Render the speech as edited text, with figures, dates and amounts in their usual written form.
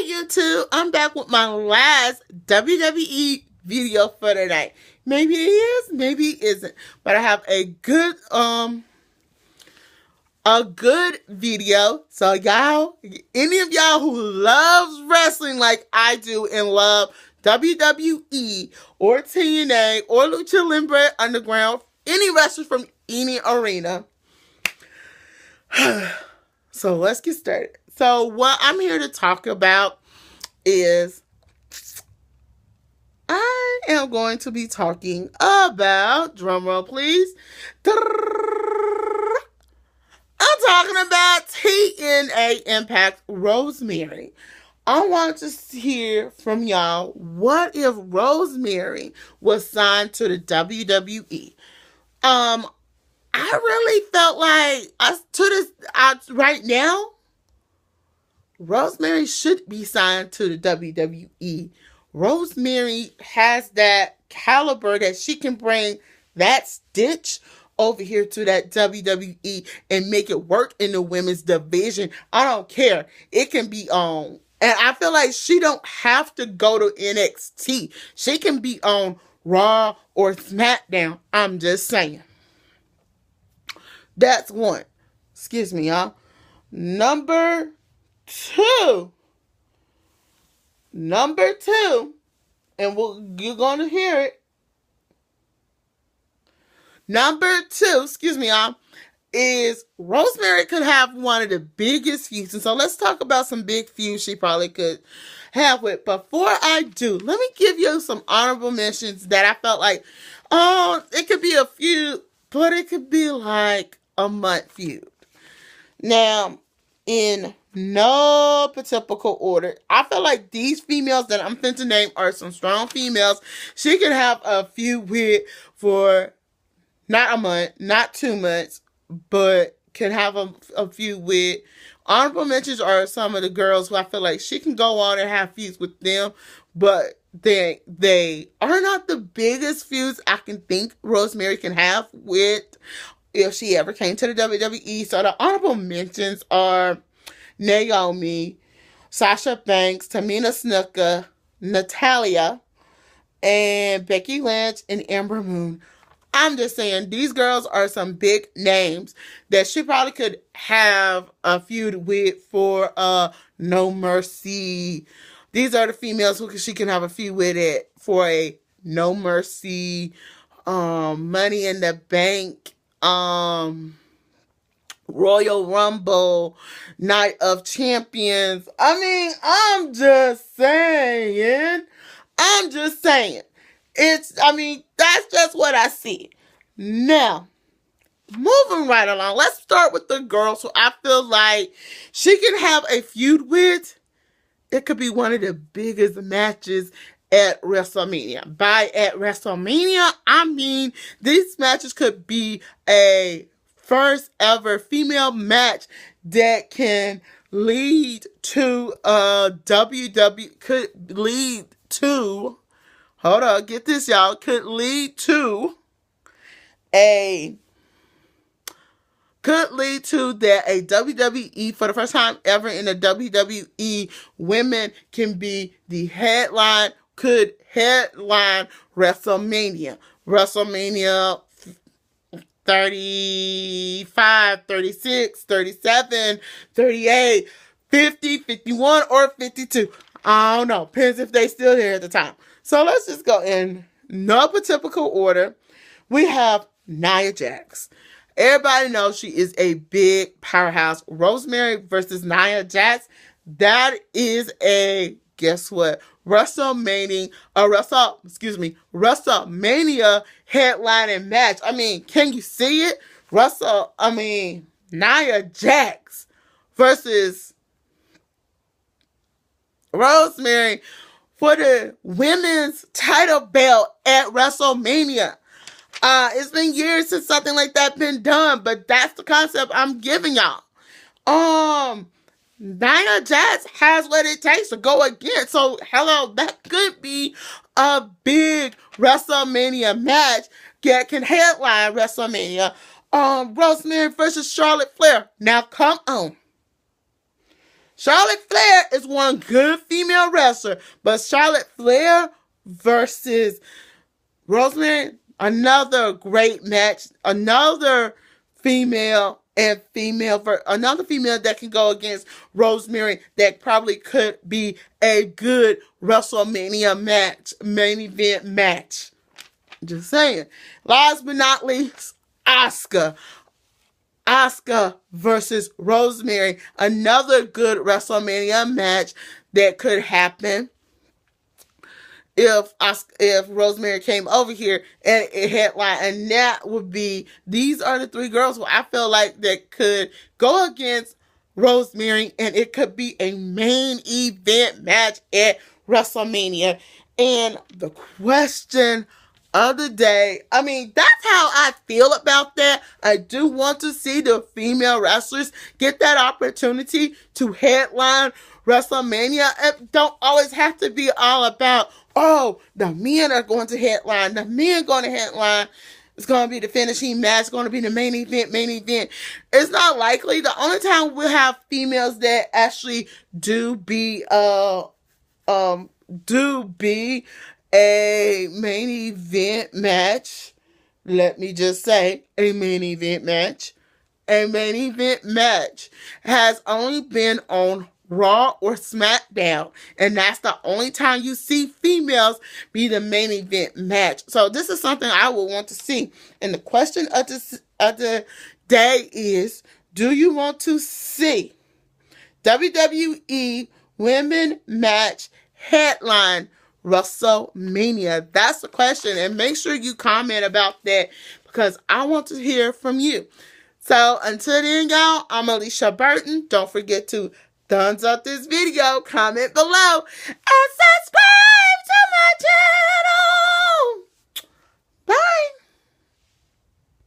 Hey YouTube, I'm back with my last WWE video for tonight. Maybe it is, maybe it isn't. But I have a good video. So y'all, any of y'all who loves wrestling like I do and love WWE or TNA or Lucha Libre Underground, any wrestlers from any arena. So let's get started. So what I'm here to talk about is I am going to be talking about, drumroll please, I'm talking about TNA Impact Rosemary. I want to hear from y'all, what if Rosemary was signed to the WWE? I really felt like right now, Rosemary should be signed to the WWE. Rosemary has that caliber that she can bring that stitch over here to that WWE and make it work in the women's division. I don't care. It can be on. And I feel like she don't have to go to NXT. She can be on Raw or SmackDown. I'm just saying. That's one. Excuse me, y'all. Number two, and you're gonna hear it. Number two, excuse me, y'all, is Rosemary could have one of the biggest feuds. And so let's talk about some big feuds she probably could have with. Before I do, let me give you some honorable mentions that I felt like, it could be a feud, but it could be like a month feud. Now, in no typical order, I feel like these females that I'm finna name are some strong females she can have a feud with for not a month, not 2 months, but can have a feud with. Honorable mentions are some of the girls who I feel like she can go on and have feuds with them, but they are not the biggest feuds I can think Rosemary can have with if she ever came to the WWE. So the honorable mentions are Naomi, Sasha Banks, Tamina Snuka, Natalia, and Becky Lynch and Ember Moon. I'm just saying, these girls are some big names that she probably could have a feud with for No Mercy. These are the females who she can have a feud with it for a No Mercy, Money in the Bank, Royal Rumble, Night of Champions. I mean, I'm just saying. That's just what I see. Now, moving right along, let's start with the girls who I feel like she can have a feud with. It could be one of the biggest matches at WrestleMania. By at WrestleMania, I mean these matches could be a first ever female match that can lead to could lead to, hold on, get this y'all, could lead to that a WWE, for the first time ever in a WWE, women can be the headline, could headline WrestleMania. WrestleMania 35, 36, 37, 38, 50, 51, or 52. I don't know. Depends if they still here at the time. So let's just go in no typical order. We have Nia Jax. Everybody knows she is a big powerhouse. Rosemary versus Nia Jax. That is a, guess what? WrestleMania headlining match. I mean, can you see it? Nia Jax versus Rosemary for the women's title belt at WrestleMania. It's been years since something like that been done, but that's the concept I'm giving y'all. Nia Jax has what it takes to go again. So, hello, that could be a big WrestleMania match that can headline WrestleMania. Rosemary versus Charlotte Flair. Now, come on. Charlotte Flair is one good female wrestler, but Charlotte Flair versus Rosemary, another great match, another female another female that can go against Rosemary that probably could be a good WrestleMania match, main event match. Just saying. Last but not least, Asuka. Asuka versus Rosemary, another good WrestleMania match that could happen if Rosemary came over here and it headline, and that would be, these are the three girls who I feel like that could go against Rosemary, and it could be a main event match at WrestleMania. And the question of the day, I mean, that's how I feel about that. I do want to see the female wrestlers get that opportunity to headline WrestleMania. It don't always have to be all about, oh, the men are going to headline. The men going to headline. It's going to be the finishing match. It's going to be the main event. It's not likely. The only time we'll have females that actually do be a main event match. Let me just say, a main event match. A main event match has only been on Raw or SmackDown, and that's the only time you see females be the main event match. So this is something I would want to see. And the question of the day is, do you want to see WWE Women Match headline WrestleMania? That's the question, and make sure you comment about that because I want to hear from you. So until then, y'all, I'm Alicia Burton. Don't forget to thumbs up this video, comment below, and subscribe.